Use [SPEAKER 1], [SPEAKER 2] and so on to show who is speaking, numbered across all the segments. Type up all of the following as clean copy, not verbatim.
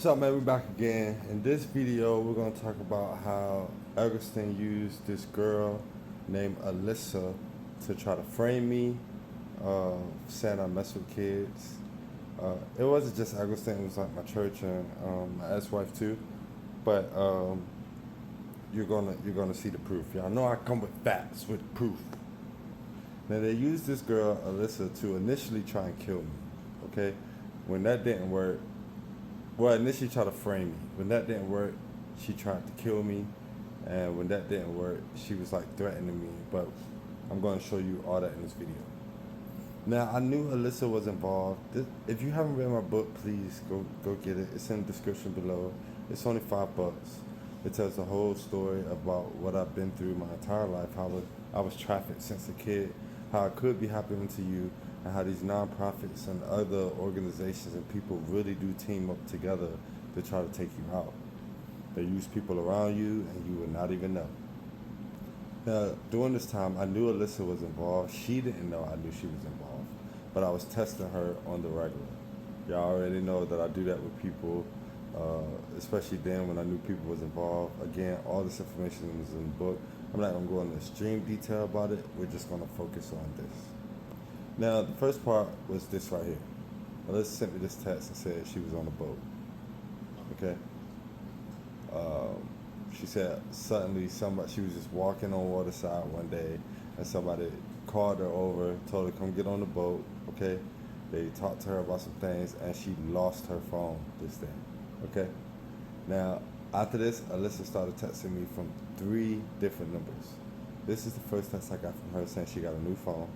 [SPEAKER 1] What's up, man? We back again. In this video, we're gonna talk about how Augustine used this girl named Alyssa to try to frame me, saying I mess with kids. It wasn't just Augustine; it was like my church and my ex-wife too. But you're gonna see the proof. Y'all know I come with facts, with proof. Now they used this girl Alyssa to initially try and kill me. Okay, when that didn't work. Well, initially tried to frame me. When that didn't work, she tried to kill me. And when that didn't work, she was like threatening me. But I'm going to show you all that in this video. Now, I knew Alyssa was involved. If you haven't read my book, please go get it. It's in the description below. It's only $5. It tells the whole story about what I've been through my entire life, how I was trafficked since a kid, how it could be happening to you, and how these nonprofits and other organizations and people really do team up together to try to take you out. They use people around you and you will not even know. Now, during this time, I knew Alyssa was involved. She didn't know I knew she was involved, but I was testing her on the regular. Y'all already know that I do that with people, especially then when I knew people was involved. Again, all this information is in the book. I'm not going to go into extreme detail about it. We're just going to focus on this. Now, the first part was this right here. Alyssa sent me this text and said she was on a boat. Okay? She said suddenly she was just walking on waterside one day and somebody called her over, told her to come get on the boat. Okay? They talked to her about some things and she lost her phone this day. Okay? Now, after this, Alyssa started texting me from 3 different numbers. This is the first text I got from her saying she got a new phone.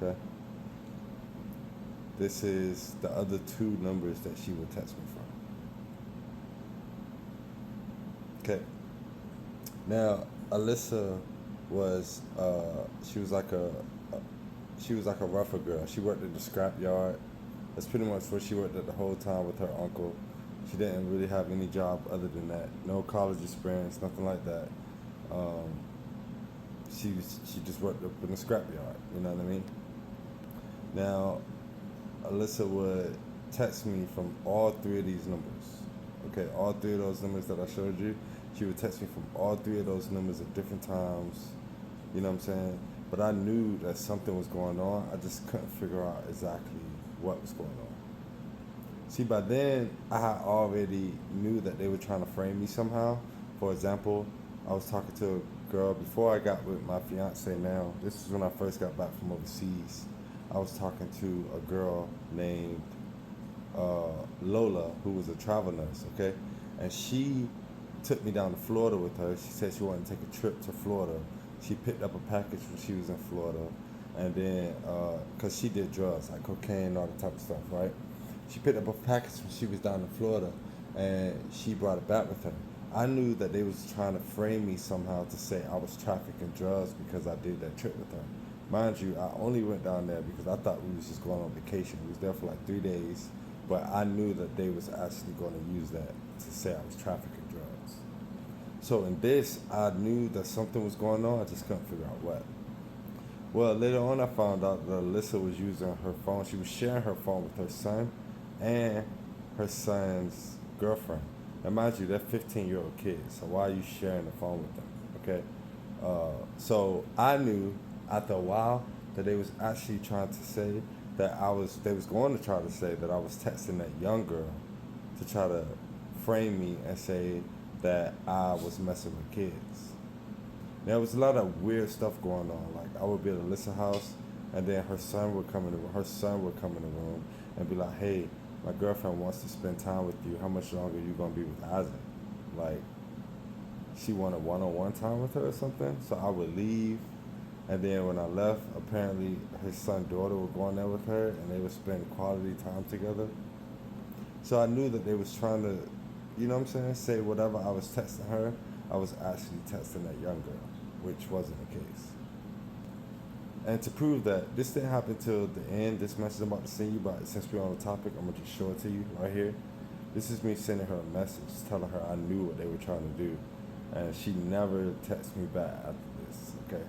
[SPEAKER 1] Okay. This is the other 2 numbers that she would text me from. Okay. Now, Alyssa was she was like a rougher girl. She worked at the scrap yard. That's pretty much where she worked at the whole time with her uncle. She didn't really have any job other than that. No college experience, nothing like that. She just worked up in the scrap yard. You know what I mean? Now, Alyssa would text me from all 3 of these numbers. Okay, all 3 of those numbers that I showed you, she would text me from all 3 of those numbers at different times. You know what I'm saying? But I knew that something was going on. I just couldn't figure out exactly what was going on. See, by then, I had already knew that they were trying to frame me somehow. For example, I was talking to a girl before I got with my fiance now. This is when I first got back from overseas. I was talking to a girl named Lola, who was a travel nurse, okay? And she took me down to Florida with her. She said she wanted to take a trip to Florida. She picked up a package when she was in Florida. And then, because she did drugs, like cocaine, all that type of stuff, right? She picked up a package when she was down in Florida, and she brought it back with her. I knew that they was trying to frame me somehow to say I was trafficking drugs because I did that trip with her. Mind you, I only went down there because I thought we was just going on vacation. We was there for like 3 days, but I knew that they was actually going to use that to say I was trafficking drugs. So in this, I knew that something was going on. I just couldn't figure out what. Well, later on, I found out that Alyssa was using her phone. She was sharing her phone with her son and her son's girlfriend. And mind you, they're 15-year-old kids. So why are you sharing the phone with them? Okay. So I knew after a while that they was actually trying to say that they was going to try to say that I was texting that young girl to try to frame me and say that I was messing with kids. There was a lot of weird stuff going on. Like I would be at Alyssa's house and then her son would come in the room and be like, hey, my girlfriend wants to spend time with you. How much longer are you gonna be with Isaac? Like she wanted one-on-one time with her or something. So I would leave. And then when I left, apparently his son and daughter were going there with her and they would spend quality time together. So I knew that they was trying to, you know what I'm saying, say whatever I was texting her, I was actually texting that young girl, which wasn't the case. And to prove that, this didn't happen till the end, this message I'm about to send you, but since we're on the topic, I'm going to just show it to you right here. This is me sending her a message, telling her I knew what they were trying to do. And she never texted me back after this, okay?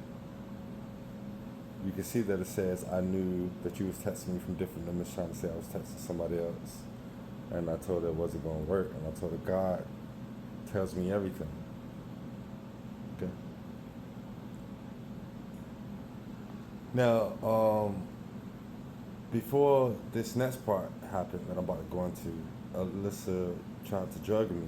[SPEAKER 1] You can see that it says, I knew that you was texting me from different numbers trying to say I was texting somebody else. And I told her it wasn't going to work. And I told her God tells me everything. Okay. Now, before this next part happened that I'm about to go into, Alyssa tried to drug me.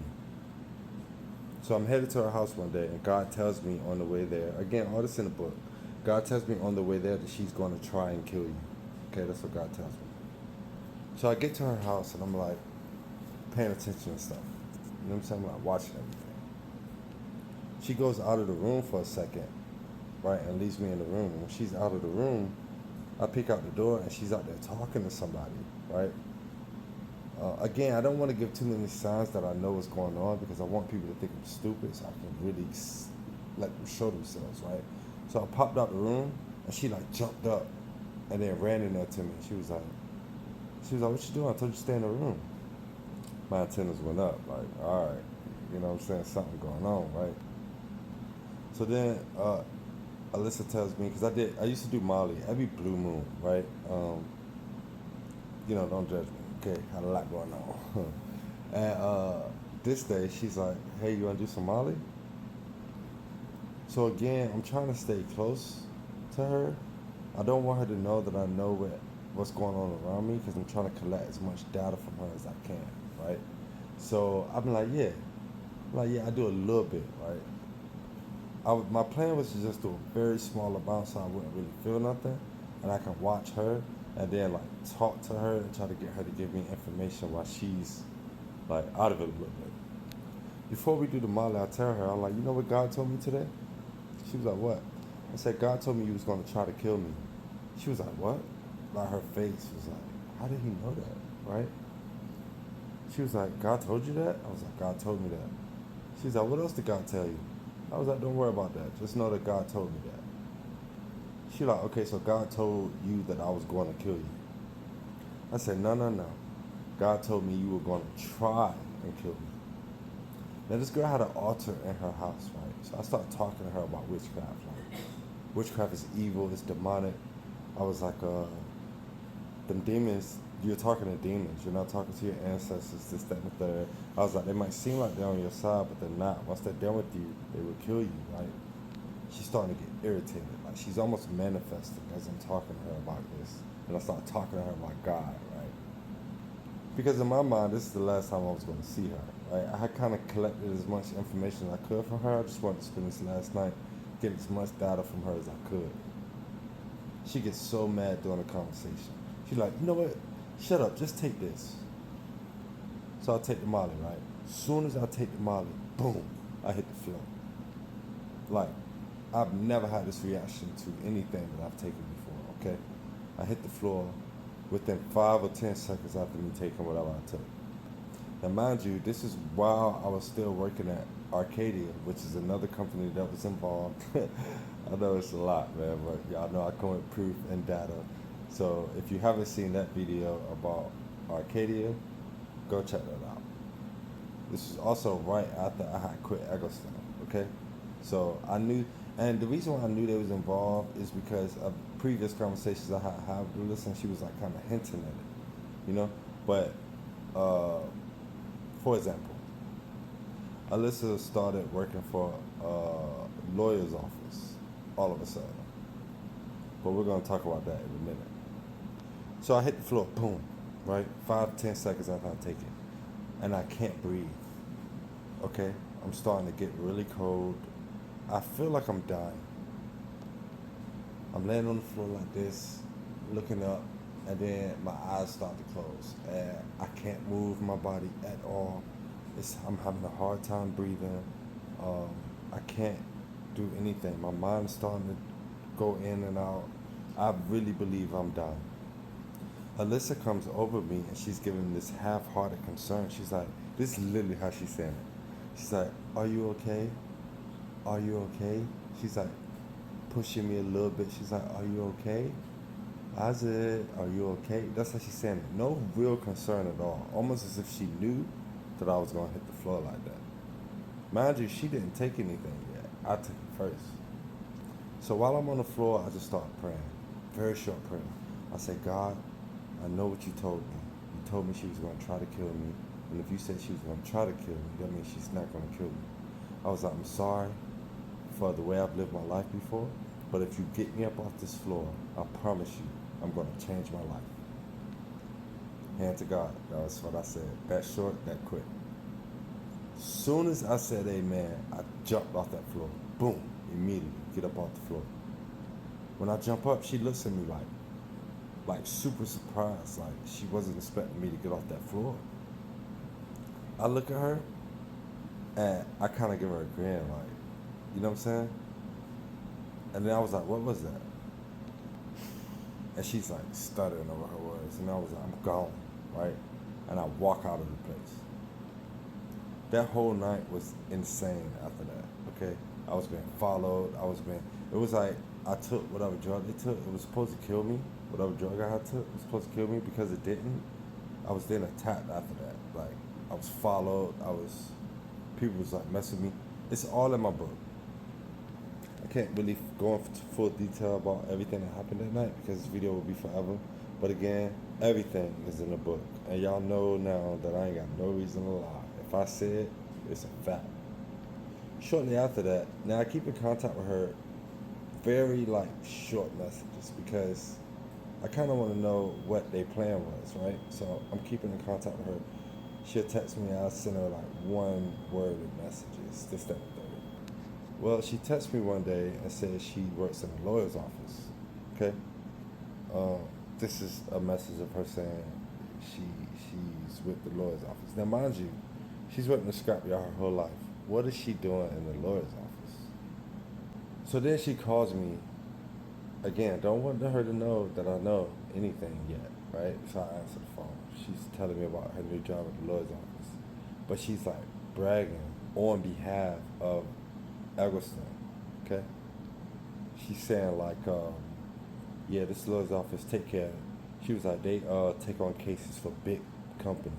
[SPEAKER 1] So I'm headed to her house one day, and God tells me on the way there, again, all this in the book, God tells me on the way there that she's going to try and kill you. Okay, that's what God tells me. So I get to her house, and I'm like paying attention and stuff. You know what I'm saying? I'm like watching everything. She goes out of the room for a second, right, and leaves me in the room. And when she's out of the room, I peek out the door, and she's out there talking to somebody, right? Again, I don't want to give too many signs that I know what's going on because I want people to think I'm stupid so I can really let them show themselves, right? So I popped out the room and she like jumped up and then ran in there to me. She was like, what you doing? I told you to stay in the room. My antennas went up, like, all right, you know what I'm saying? Something going on, right? So then Alyssa tells me, because I used to do Molly every blue moon, right? Don't judge me. Okay, had a lot going on. And this day, she's like, hey, you want to do some Molly? So again, I'm trying to stay close to her. I don't want her to know that I know what's going on around me because I'm trying to collect as much data from her as I can, right? So I'm like, yeah. I do a little bit, right? My plan was to just do a very small amount so I wouldn't really feel nothing. And I can watch her and then like talk to her and try to get her to give me information while she's like out of it a little bit. Before we do the Molly, I tell her, I'm like, you know what God told me today? She was like, what? I said, God told me you was going to try to kill me. She was like, what? Like her face was like, how did he know that, right? She was like, God told you that? I was like, God told me that. She was like, what else did God tell you? I was like, don't worry about that. Just know that God told me that. She like, okay, so God told you that I was going to kill you. I said, no. God told me you were going to try and kill me. Now this girl had an altar in her house, right? So I started talking to her about witchcraft. Like, witchcraft is evil, it's demonic. I was like, them demons, you're talking to demons. You're not talking to your ancestors, this, that, and the third. I was like, they might seem like they're on your side, but they're not. Once they're done with you, they will kill you, right? She's starting to get irritated. Like she's almost manifesting as I'm talking to her about this. And I start talking to her about God, right? Because in my mind, this is the last time I was going to see her, right? I had kind of collected as much information as I could from her. I just wanted to spend this last night getting as much data from her as I could. She gets so mad during the conversation. She's like, you know what? Shut up, just take this. So I take the Molly, right? As soon as I take the Molly, boom, I hit the floor. Like, I've never had this reaction to anything that I've taken before, okay? I hit the floor within 5 or 10 seconds after me taking whatever I took. Now, mind you, this is while I was still working at Arcadia, which is another company that was involved. I know it's a lot, man, but y'all know I come with proof and data. So if you haven't seen that video about Arcadia, go check that out. This is also right after I had quit Eggleston, okay? So I knew, and the reason why I knew they was involved is because of previous conversations I had with Alyssa, and she was like kind of hinting at it, you know? But, for example, Alyssa started working for a lawyer's office all of a sudden. But we're going to talk about that in a minute. So I hit the floor, boom, right? 5-10 seconds after I take it. And I can't breathe, okay? I'm starting to get really cold. I feel like I'm dying. I'm laying on the floor like this, looking up, and then my eyes start to close. And I can't move my body at all. I'm having a hard time breathing. I can't do anything. My mind's starting to go in and out. I really believe I'm dying. Alyssa comes over me and she's giving this half-hearted concern. She's like, this is literally how she's saying it. She's like, are you okay? Are you okay? She's like pushing me a little bit. She's like, are you okay? I said, are you okay? That's how she's saying it. No real concern at all. Almost as if she knew that I was going to hit the floor like that. Mind you, she didn't take anything yet. I took it first. So while I'm on the floor, I just start praying. Very short prayer. I say, God, I know what you told me. You told me she was going to try to kill me. And if you said she was going to try to kill me, that means she's not going to kill me. I was like, I'm sorry for the way I've lived my life before, but if you get me up off this floor, I promise you, I'm going to change my life. Hand to God. That's what I said. That short, that quick. Soon as I said amen, I jumped off that floor. Boom. Immediately. Get up off the floor. When I jump up, she looks at me like super surprised. Like she wasn't expecting me to get off that floor. I look at her and I kind of give her a grin, like, you know what I'm saying? And then I was like, what was that? And she's like stuttering over her words. And I was like, I'm gone, right? And I walk out of the place. That whole night was insane after that, okay? I was being followed. It was like I took whatever drug they took. It was supposed to kill me. Whatever drug I had took, it was supposed to kill me because it didn't. I was then attacked after that. Like, I was followed. People was like messing with me. It's all in my book. I can't really go into full detail about everything that happened that night because this video will be forever. But again, everything is in the book. And y'all know now that I ain't got no reason to lie. If I say it, it's a fact. Shortly after that, now I keep in contact with her, very like short messages because I kind of want to know what their plan was, right? So I'm keeping in contact with her. She'll text me, I'll send her like one-worded messages, this, that, and the third. Well, she texted me one day and said she works in a lawyer's office, okay? This is a message of her saying she's with the lawyer's office. Now, mind you, she's worked in the scrapyard her whole life. What is she doing in the lawyer's office? So then she calls me. Again, don't want her to know that I know anything yet, right? So I answer the phone. She's telling me about her new job at the lawyer's office. But she's like bragging on behalf of Eggleston, okay? She's saying like, yeah, this lawyer's office take care of it. She was like, they take on cases for big companies.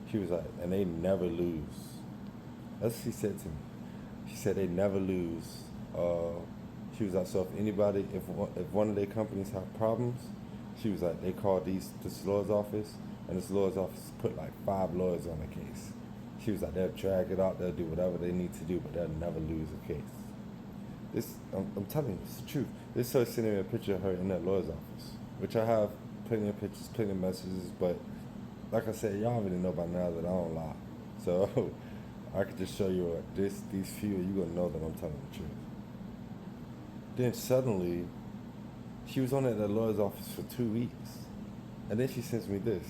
[SPEAKER 1] She was like, and they never lose. That's what she said to me. She said they never lose. She was like, so if one of their companies have problems, she was like, they call this lawyer's office, and this lawyer's office put like 5 lawyers on the case. She was like, they'll drag it out, they'll do whatever they need to do, but they'll never lose a case. I'm telling you, it's the truth. This is her sending me a picture of her in that lawyer's office, which I have plenty of pictures, plenty of messages, but like I said, y'all already know by now that I don't lie. So I could just show you these few, you're gonna know that I'm telling the truth. Then suddenly, she was on at the lawyer's office for 2 weeks. And then she sends me this.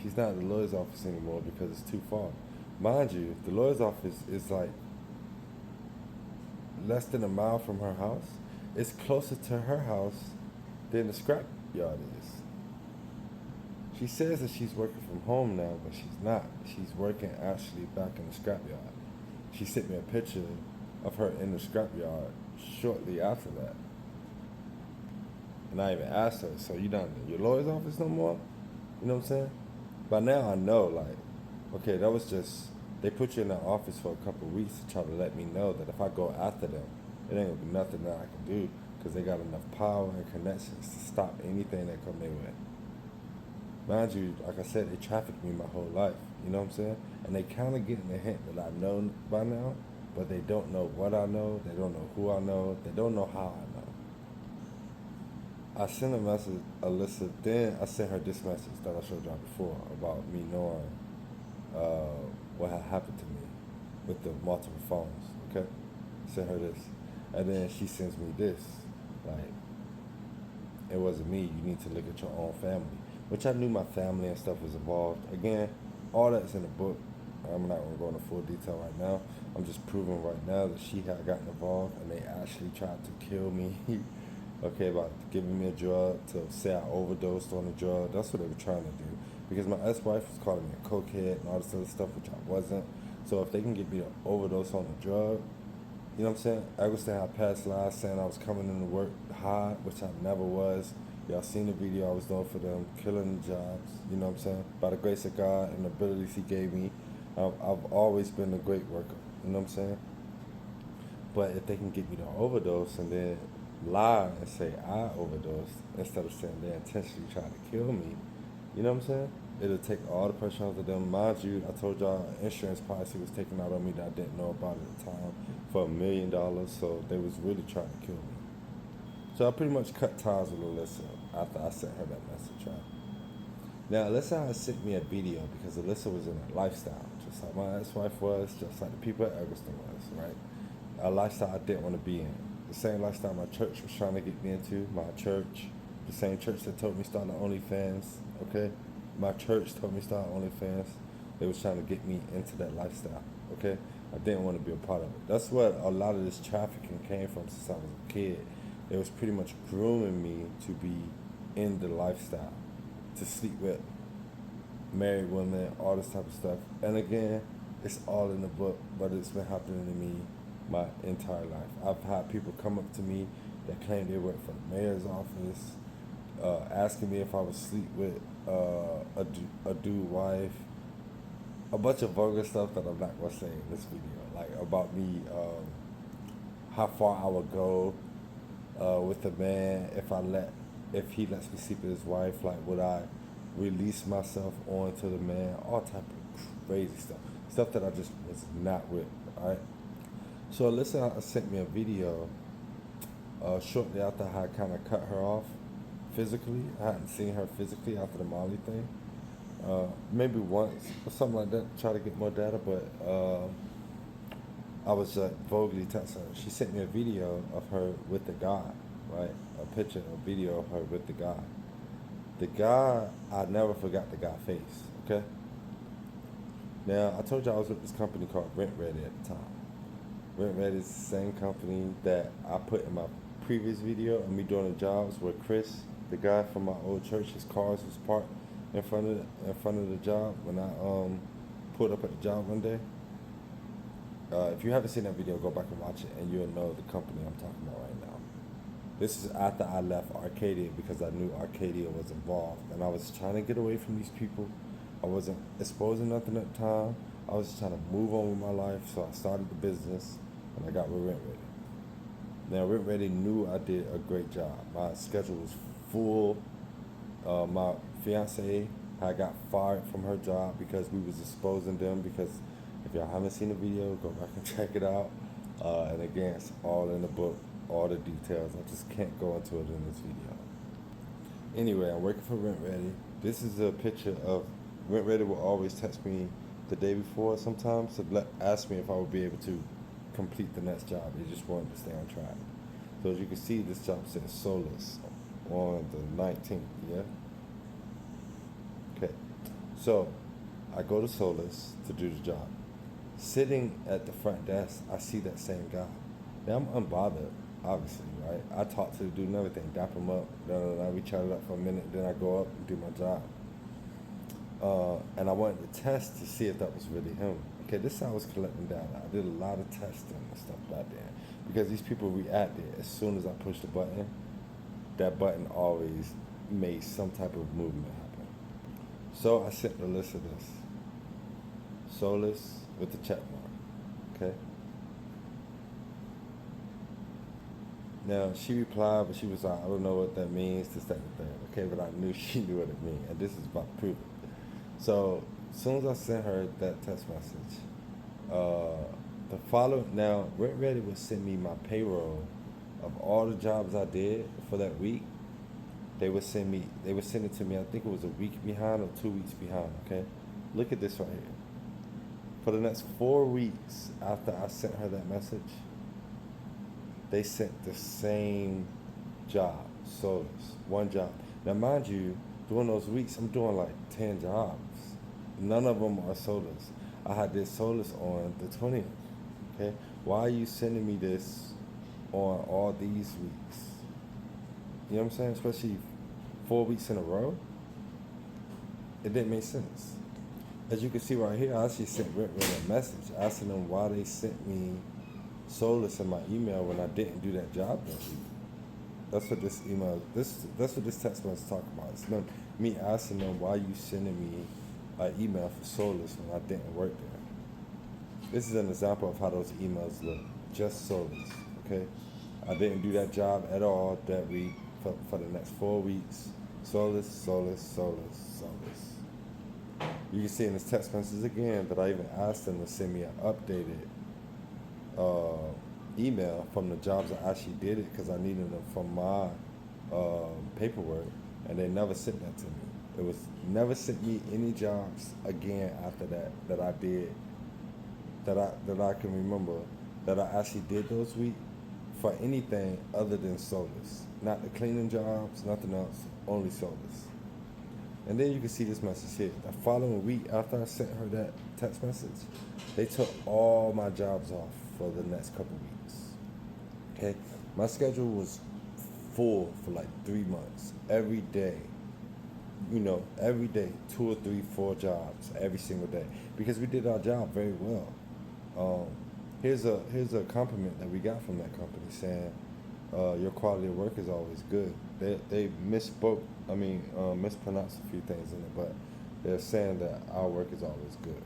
[SPEAKER 1] She's not at the lawyer's office anymore because it's too far. Mind you, the lawyer's office is like less than a mile from her house. It's closer to her house than the scrap yard is. She says that she's working from home now, but she's not. She's working actually back in the scrap yard. She sent me a picture of her in the scrap yard shortly after that. And I even asked her, so you not in your lawyer's office no more? You know what I'm saying? By now I know, like, okay, that was just, they put you in the office for a couple of weeks to try to let me know that if I go after them, it ain't gonna be nothing that I can do because they got enough power and connections to stop anything that come their way. Mind you, like I said, they trafficked me my whole life, you know what I'm saying? And they kind of getting the hint that I know by now, but they don't know what I know, they don't know who I know, they don't know how I know. I sent a message, Alyssa, then I sent her this message that I showed y'all before about me knowing what had happened to me with the multiple phones, okay? Sent her this. And then she sends me this, like, it wasn't me, you need to look at your own family. Which I knew my family and stuff was involved. Again, all that's in the book. I'm not going to go into full detail right now. I'm just proving right now that she had gotten involved and they actually tried to kill me. Okay, about giving me a drug to say I overdosed on the drug. That's what they were trying to do. Because my ex-wife was calling me a cokehead and all this other stuff, which I wasn't. So if they can get me to overdose on the drug, you know what I'm saying? Eggleston had past lives saying I was coming into work high, which I never was. Y'all seen the video I was doing for them, killing the jobs, you know what I'm saying? By the grace of God and the abilities he gave me, I've always been a great worker, you know what I'm saying? But if they can get me to overdose and then lie and say I overdosed instead of saying they intentionally tried to kill me, you know what I'm saying? It'll take all the pressure off of them. Mind you, I told y'all insurance policy was taken out on me that I didn't know about at the time for $1 million, so they was really trying to kill me. So I pretty much cut ties with Alyssa after I sent her that message, right? Now, Alyssa had sent me a video because Alyssa was in a lifestyle, just like my ex-wife was, just like the people at Eggleston was, right? A lifestyle I didn't want to be in. The same lifestyle my church was trying to get me into, my church, the same church that told me start the OnlyFans, okay? My church told me start OnlyFans. They was trying to get me into that lifestyle, okay? I didn't want to be a part of it. That's what a lot of this trafficking came from since I was a kid. It was pretty much grooming me to be in the lifestyle, to sleep with married women, all this type of stuff. And again, it's all in the book, but it's been happening to me my entire life. I've had people come up to me that claim they work for the mayor's office, asking me if I would sleep with a dude wife, a bunch of vulgar stuff that I'm not gonna say in this video, like about me, how far I would go with a man if he lets me sleep with his wife, like would I release myself onto the man, all type of crazy stuff that I just was not with, alright? So Alyssa sent me a video shortly after I had kind of cut her off physically. I hadn't seen her physically after the Molly thing. Maybe once or something like that, try to get more data, but I was vaguely texting her. She sent me a video of her with the guy, right? A picture, a video of her with the guy. The guy, I never forgot the guy's face, okay? Now, I told you I was with this company called Rent Ready at the time. Rent Ready is the same company that I put in my previous video of me doing the jobs where Chris, the guy from my old church, his cars was parked in front of the job when I pulled up at the job one day. If you haven't seen that video, go back and watch it, and you'll know the company I'm talking about right now. This is after I left Arcadia because I knew Arcadia was involved, and I was trying to get away from these people. I wasn't exposing nothing at the time. I was just trying to move on with my life, so I started the business, and I got with Rent Ready. Now, Rent Ready knew I did a great job. My schedule was full. My fiance had got fired from her job because we was exposing them. Because if y'all haven't seen the video, go back and check it out. And again, it's all in the book, all the details. I just can't go into it in this video. Anyway, I'm working for Rent Ready. This is a picture of Rent Ready will always text me the day before sometimes to ask me if I would be able to complete the next job. They just wanted to stay on track. So as you can see, this job says Solus on the 19th, yeah? Okay, so I go to Solus to do the job. Sitting at the front desk, I see that same guy. Now I'm unbothered, obviously, right? I talk to the dude and everything, dap him up, we chat it up for a minute, then I go up and do my job. And I wanted to test to see if that was really him. Okay, this is how I was collecting data. I did a lot of testing and stuff back there because these people reacted as soon as I pushed the button. That button always made some type of movement happen. So I sent Alyssa this. Solus with the check mark. Okay. Now she replied, but she was like, I don't know what that means, this, that, and thing. Okay, but I knew she knew what it meant, and this is about to prove it. So as soon as I sent her that text message, the following, now Rent Ready would send me my payroll of all the jobs I did for that week. They would send it to me, I think it was a week behind or 2 weeks behind, okay? Look at this right here. For the next 4 weeks after I sent her that message, they sent the same job, Solus, one job. Now mind you, during those weeks, I'm doing like 10 jobs. None of them are Solus. I had this Solus on the 20th, okay? Why are you sending me this on all these weeks? You know what I'm saying? Especially 4 weeks in a row. It didn't make sense. As you can see right here, I actually sent Rent Ready a message asking them why they sent me Solus in my email when I didn't do that job that week. That's what this email, that's what this text message is talking about. It's me asking them why you sending me an email for Solus when I didn't work there. This is an example of how those emails look. Just Solus, okay? I didn't do that job at all that week for the next 4 weeks. Solus, Solus, Solus, Solus. You can see in his text messages again that I even asked him to send me an updated email from the jobs I actually did it because I needed them from my paperwork, and they never sent that to me. It was never sent me any jobs again after that I did that I can remember that I actually did those weeks for anything other than sodas. Not the cleaning jobs, nothing else, only sodas. And then you can see this message here. The following week after I sent her that text message, they took all my jobs off for the next couple weeks. Okay? My schedule was full for like 3 months. Every day. Every day, 2 or 3, 4 jobs every single day. Because we did our job very well. Here's a compliment that we got from that company saying, your quality of work is always good. They mispronounced a few things in it, but they're saying that our work is always good.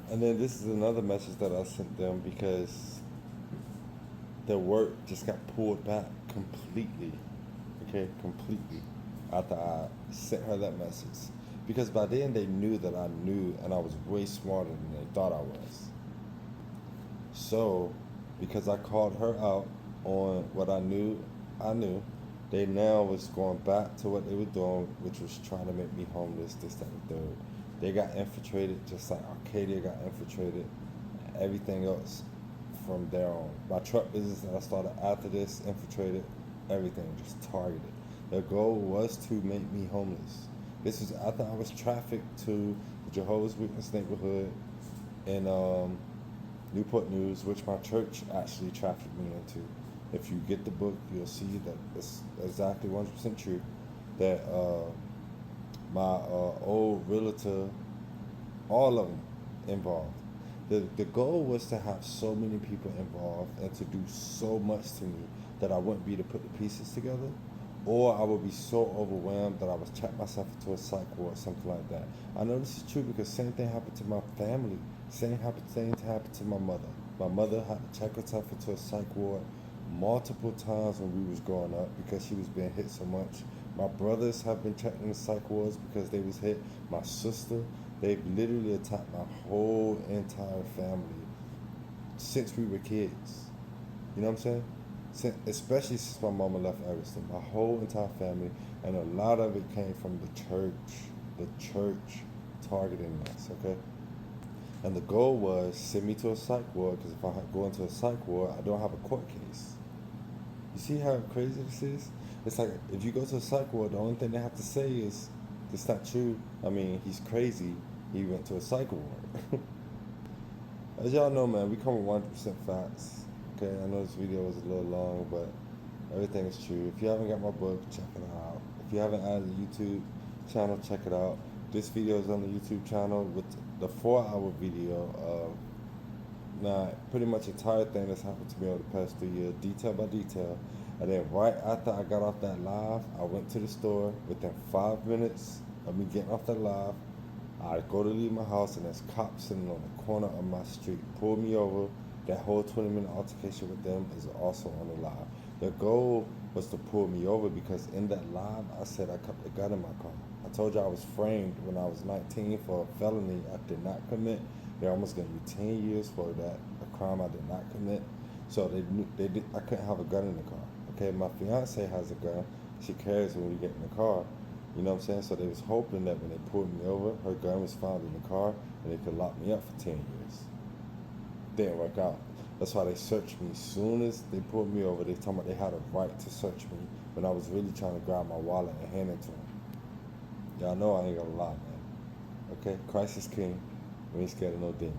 [SPEAKER 1] And then this is another message that I sent them because their work just got pulled back completely. Okay, completely. After I sent her that message. Because by then they knew that I knew and I was way smarter than they thought I was. So, because I called her out on what I knew, they now was going back to what they were doing, which was trying to make me homeless, this, that, and the third. They got infiltrated just like Arcadia got infiltrated, and everything else from there on. My truck business that I started after this infiltrated, everything just targeted. Their goal was to make me homeless. This was after I was trafficked to the Jehovah's Witness neighborhood in Newport News, which my church actually trafficked me into. If you get the book, you'll see that it's exactly 100% true. That my old realtor, all of them involved. The goal was to have so many people involved and to do so much to me that I wouldn't be able to put the pieces together, or I would be so overwhelmed that I would check myself into a psych ward, something like that. I know this is true because same thing happened to my family. Same thing happened to my mother. My mother had to check herself into a psych ward multiple times when we was growing up because she was being hit so much. My brothers have been checked in the psych wards because they was hit. My sister, they've literally attacked my whole entire family since we were kids. You know what I'm saying? Especially since my mama left Evanston. My whole entire family, and a lot of it came from the church targeting us, okay? And the goal was send me to a psych ward because if I go into a psych ward, I don't have a court case. You see how crazy this is? It's like if you go to a psych ward, the only thing they have to say is, it's not true. I mean, he's crazy. He went to a psych ward. As y'all know, man, we come with 100% facts. Okay, I know this video was a little long, but everything is true. If you haven't got my book, check it out. If you haven't added the YouTube channel, check it out. This video is on the YouTube channel with the 4-hour video of pretty much the entire thing that's happened to me over the past 3 years, detail by detail. And then right after I got off that live, I went to the store. Within 5 minutes of me getting off that live, I go to leave my house and there's cops sitting on the corner of my street, pulled me over. That whole 20-minute altercation with them is also on the live. The goal was to pull me over because in that live, I said I kept the gun in my car. I told you I was framed when I was 19 for a felony I did not commit. They're almost going to be 10 years for that, a crime I did not commit. So I couldn't have a gun in the car. Okay, my fiance has a gun. She carries when we get in the car. You know what I'm saying? So they was hoping that when they pulled me over, her gun was found in the car and they could lock me up for 10 years. Didn't work out. That's why they searched me. As soon as they pulled me over, they told me they had a right to search me when I was really trying to grab my wallet and hand it to them. Y'all know I ain't gonna lie, man. Okay? Christ is king. We ain't scared of no demons.